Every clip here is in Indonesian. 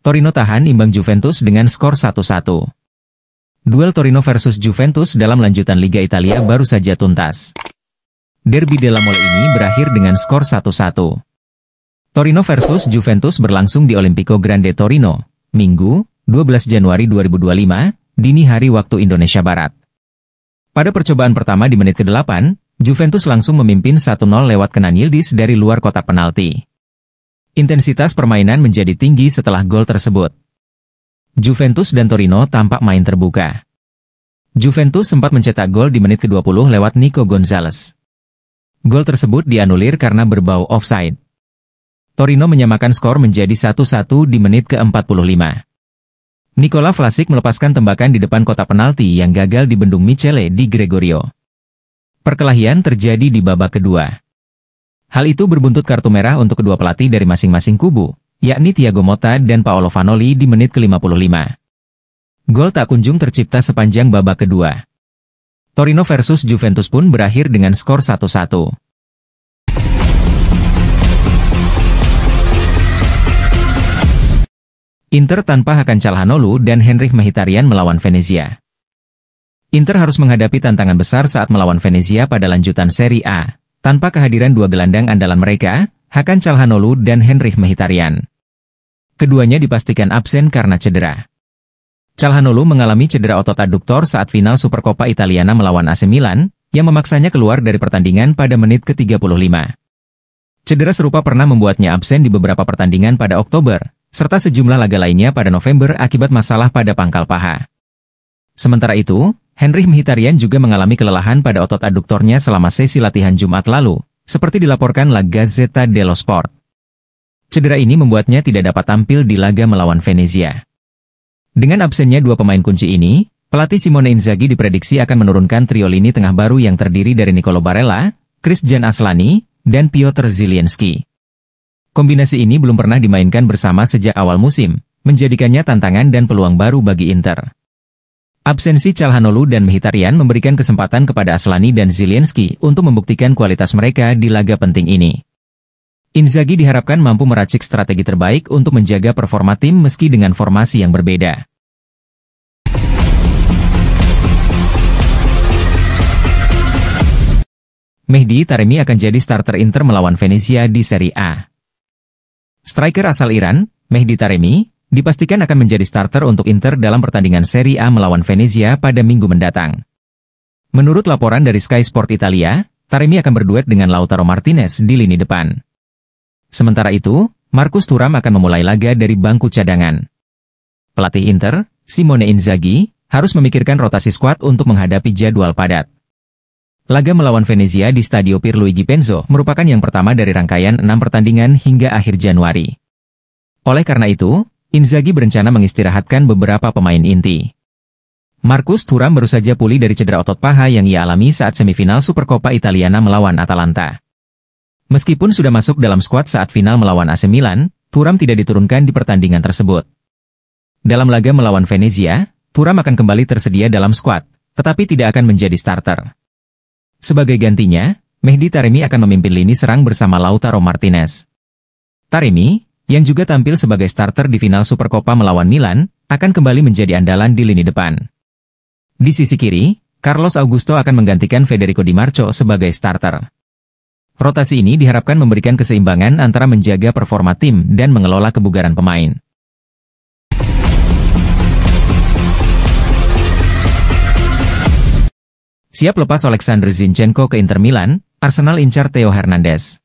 Torino tahan imbang Juventus dengan skor 1-1. Duel Torino versus Juventus dalam lanjutan Liga Italia baru saja tuntas. Derby della Mole ini berakhir dengan skor 1-1. Torino versus Juventus berlangsung di Olimpico Grande Torino, Minggu, 12 Januari 2025, dini hari waktu Indonesia Barat. Pada percobaan pertama di menit ke-8, Juventus langsung memimpin 1-0 lewat Kenan Yildiz dari luar kotak penalti. Intensitas permainan menjadi tinggi setelah gol tersebut. Juventus dan Torino tampak main terbuka. Juventus sempat mencetak gol di menit ke-20 lewat Nico Gonzalez. Gol tersebut dianulir karena berbau offside. Torino menyamakan skor menjadi 1-1 di menit ke-45. Nikola Vlasic melepaskan tembakan di depan kotak penalti yang gagal dibendung Michele Di Gregorio. Perkelahian terjadi di babak kedua. Hal itu berbuntut kartu merah untuk kedua pelatih dari masing-masing kubu, yakni Thiago Motta dan Paolo Vanoli di menit ke-55. Gol tak kunjung tercipta sepanjang babak kedua. Torino versus Juventus pun berakhir dengan skor 1-1. Inter tanpa Hakan Calhanoglu dan Henrikh Mkhitaryan melawan Venezia. Inter harus menghadapi tantangan besar saat melawan Venezia pada lanjutan Serie A, tanpa kehadiran dua gelandang andalan mereka, Hakan Calhanoglu dan Henrikh Mkhitaryan. Keduanya dipastikan absen karena cedera. Calhanoglu mengalami cedera otot aduktor saat final Supercoppa Italiana melawan AC Milan, yang memaksanya keluar dari pertandingan pada menit ke-35. Cedera serupa pernah membuatnya absen di beberapa pertandingan pada Oktober, serta sejumlah laga lainnya pada November akibat masalah pada pangkal paha. Sementara itu, Henrikh Mkhitaryan juga mengalami kelelahan pada otot aduktornya selama sesi latihan Jumat lalu, seperti dilaporkan La Gazzetta dello Sport. Cedera ini membuatnya tidak dapat tampil di laga melawan Venezia. Dengan absennya dua pemain kunci ini, pelatih Simone Inzaghi diprediksi akan menurunkan trio lini tengah baru yang terdiri dari Nicolo Barella, Kristjan Aslani, dan Piotr Zielinski. Kombinasi ini belum pernah dimainkan bersama sejak awal musim, menjadikannya tantangan dan peluang baru bagi Inter. Absensi Calhanoglu dan Mkhitaryan memberikan kesempatan kepada Aslani dan Zielinski untuk membuktikan kualitas mereka di laga penting ini. Inzaghi diharapkan mampu meracik strategi terbaik untuk menjaga performa tim meski dengan formasi yang berbeda. Mehdi Taremi akan jadi starter Inter melawan Venezia di Serie A. Striker asal Iran, Mehdi Taremi, dipastikan akan menjadi starter untuk Inter dalam pertandingan Serie A melawan Venezia pada minggu mendatang. Menurut laporan dari Sky Sport Italia, Taremi akan berduet dengan Lautaro Martinez di lini depan. Sementara itu, Marcus Thuram akan memulai laga dari bangku cadangan. Pelatih Inter, Simone Inzaghi, harus memikirkan rotasi skuad untuk menghadapi jadwal padat. Laga melawan Venezia di Stadio Pierluigi Penzo merupakan yang pertama dari rangkaian 6 pertandingan hingga akhir Januari. Oleh karena itu, Inzaghi berencana mengistirahatkan beberapa pemain inti. Marcus Thuram baru saja pulih dari cedera otot paha yang ia alami saat semifinal Supercoppa Italiana melawan Atalanta. Meskipun sudah masuk dalam skuad saat final melawan AC Milan, Thuram tidak diturunkan di pertandingan tersebut. Dalam laga melawan Venezia, Thuram akan kembali tersedia dalam skuad, tetapi tidak akan menjadi starter. Sebagai gantinya, Mehdi Taremi akan memimpin lini serang bersama Lautaro Martinez. Taremi, yang juga tampil sebagai starter di final Supercoppa melawan Milan, akan kembali menjadi andalan di lini depan. Di sisi kiri, Carlos Augusto akan menggantikan Federico Di Marco sebagai starter. Rotasi ini diharapkan memberikan keseimbangan antara menjaga performa tim dan mengelola kebugaran pemain. Siap lepas Alexander Zinchenko ke Inter Milan, Arsenal incar Theo Hernandez.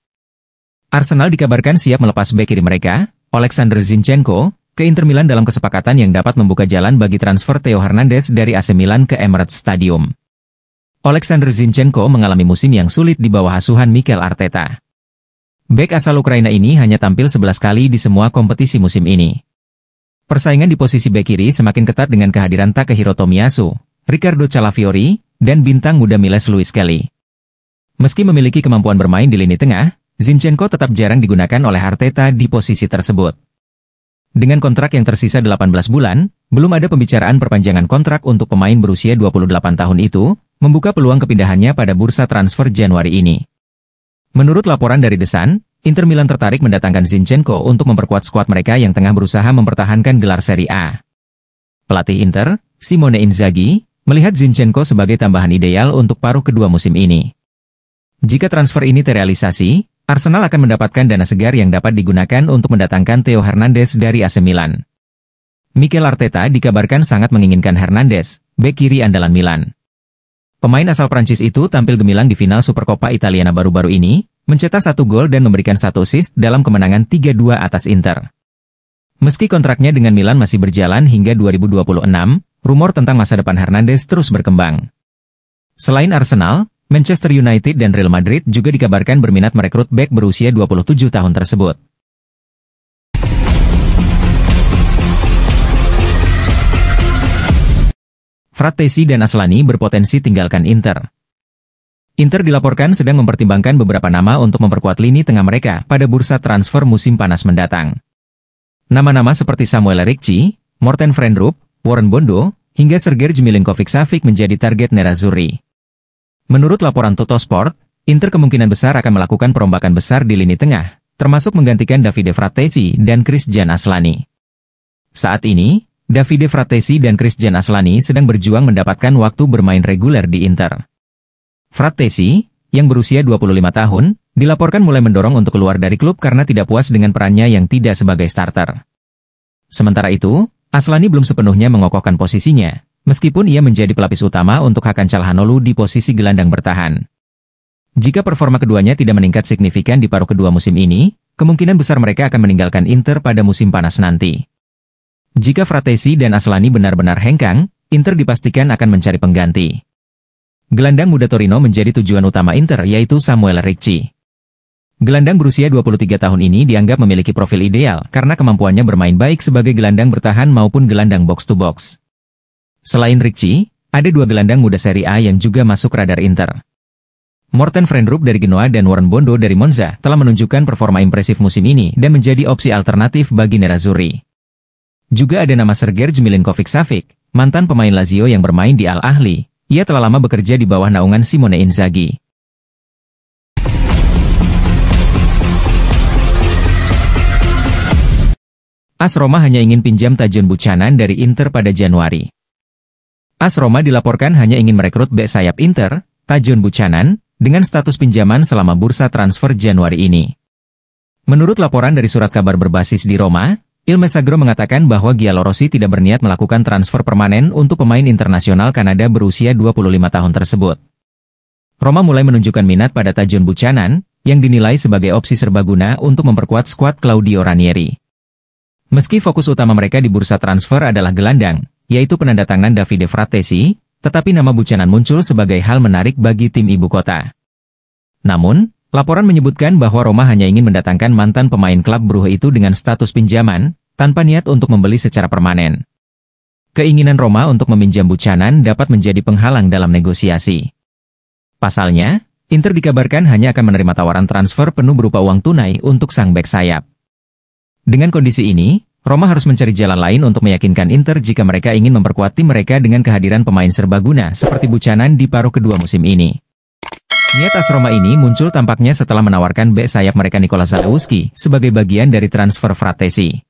Arsenal dikabarkan siap melepas bek kiri mereka, Alexander Zinchenko, ke Inter Milan dalam kesepakatan yang dapat membuka jalan bagi transfer Theo Hernandez dari AC Milan ke Emirates Stadium. Alexander Zinchenko mengalami musim yang sulit di bawah asuhan Mikel Arteta. Bek asal Ukraina ini hanya tampil 11 kali di semua kompetisi musim ini. Persaingan di posisi bek kiri semakin ketat dengan kehadiran Takehiro Tomiyasu, Riccardo Calafiori, dan bintang muda Miles Lewis Kelly. Meski memiliki kemampuan bermain di lini tengah, Zinchenko tetap jarang digunakan oleh Arteta di posisi tersebut. Dengan kontrak yang tersisa 18 bulan, belum ada pembicaraan perpanjangan kontrak untuk pemain berusia 28 tahun itu, membuka peluang kepindahannya pada bursa transfer Januari ini. Menurut laporan dari The Sun, Inter Milan tertarik mendatangkan Zinchenko untuk memperkuat skuad mereka yang tengah berusaha mempertahankan gelar Serie A. Pelatih Inter, Simone Inzaghi, melihat Zinchenko sebagai tambahan ideal untuk paruh kedua musim ini. Jika transfer ini terrealisasi, Arsenal akan mendapatkan dana segar yang dapat digunakan untuk mendatangkan Theo Hernandez dari AC Milan. Mikel Arteta dikabarkan sangat menginginkan Hernandez, bek kiri andalan Milan. Pemain asal Prancis itu tampil gemilang di final Supercoppa Italiana baru-baru ini, mencetak 1 gol dan memberikan 1 assist dalam kemenangan 3-2 atas Inter. Meski kontraknya dengan Milan masih berjalan hingga 2026, rumor tentang masa depan Hernandez terus berkembang. Selain Arsenal, Manchester United dan Real Madrid juga dikabarkan berminat merekrut bek berusia 27 tahun tersebut. Frattesi dan Aslani berpotensi tinggalkan Inter. Inter dilaporkan sedang mempertimbangkan beberapa nama untuk memperkuat lini tengah mereka pada bursa transfer musim panas mendatang. Nama-nama seperti Samuel Ricci, Morten Frenrup, Warren Bondo, hingga Sergej Milinkovic-Savic menjadi target Nerazzurri. Menurut laporan Tuttosport, Inter kemungkinan besar akan melakukan perombakan besar di lini tengah, termasuk menggantikan Davide Frattesi dan Christian Aslani. Saat ini, Davide Frattesi dan Christian Aslani sedang berjuang mendapatkan waktu bermain reguler di Inter. Frattesi, yang berusia 25 tahun, dilaporkan mulai mendorong untuk keluar dari klub karena tidak puas dengan perannya yang tidak sebagai starter. Sementara itu, Aslani belum sepenuhnya mengokohkan posisinya, meskipun ia menjadi pelapis utama untuk Hakan Calhanoglu di posisi gelandang bertahan. Jika performa keduanya tidak meningkat signifikan di paruh kedua musim ini, kemungkinan besar mereka akan meninggalkan Inter pada musim panas nanti. Jika Frattesi dan Aslani benar-benar hengkang, Inter dipastikan akan mencari pengganti. Gelandang muda Torino menjadi tujuan utama Inter yaitu Samuel Ricci. Gelandang berusia 23 tahun ini dianggap memiliki profil ideal karena kemampuannya bermain baik sebagai gelandang bertahan maupun gelandang box-to-box. Selain Ricci, ada 2 gelandang muda Serie A yang juga masuk radar Inter. Morten Frenrup dari Genoa dan Warren Bondo dari Monza telah menunjukkan performa impresif musim ini dan menjadi opsi alternatif bagi Nerazzurri. Juga ada nama Sergej Milinkovic-Savic, mantan pemain Lazio yang bermain di Al Ahly. Ia telah lama bekerja di bawah naungan Simone Inzaghi. AS Roma hanya ingin pinjam Tajon Buchanan dari Inter pada Januari. AS Roma dilaporkan hanya ingin merekrut bek sayap Inter, Tajon Buchanan, dengan status pinjaman selama bursa transfer Januari ini. Menurut laporan dari surat kabar berbasis di Roma, Il Messaggero mengatakan bahwa Giallorossi tidak berniat melakukan transfer permanen untuk pemain internasional Kanada berusia 25 tahun tersebut. Roma mulai menunjukkan minat pada Tajon Buchanan, yang dinilai sebagai opsi serbaguna untuk memperkuat skuad Claudio Ranieri. Meski fokus utama mereka di bursa transfer adalah gelandang, yaitu penandatanganan Davide Frattesi, tetapi nama Buchanan muncul sebagai hal menarik bagi tim ibu kota. Namun, laporan menyebutkan bahwa Roma hanya ingin mendatangkan mantan pemain klub Brugge itu dengan status pinjaman, tanpa niat untuk membeli secara permanen. Keinginan Roma untuk meminjam Buchanan dapat menjadi penghalang dalam negosiasi. Pasalnya, Inter dikabarkan hanya akan menerima tawaran transfer penuh berupa uang tunai untuk sang bek sayap. Dengan kondisi ini, Roma harus mencari jalan lain untuk meyakinkan Inter jika mereka ingin memperkuat tim mereka dengan kehadiran pemain serbaguna seperti Buchanan di paruh kedua musim ini. Niat AS Roma ini muncul tampaknya setelah menawarkan bek sayap mereka Nikola Zalewski sebagai bagian dari transfer Frattesi.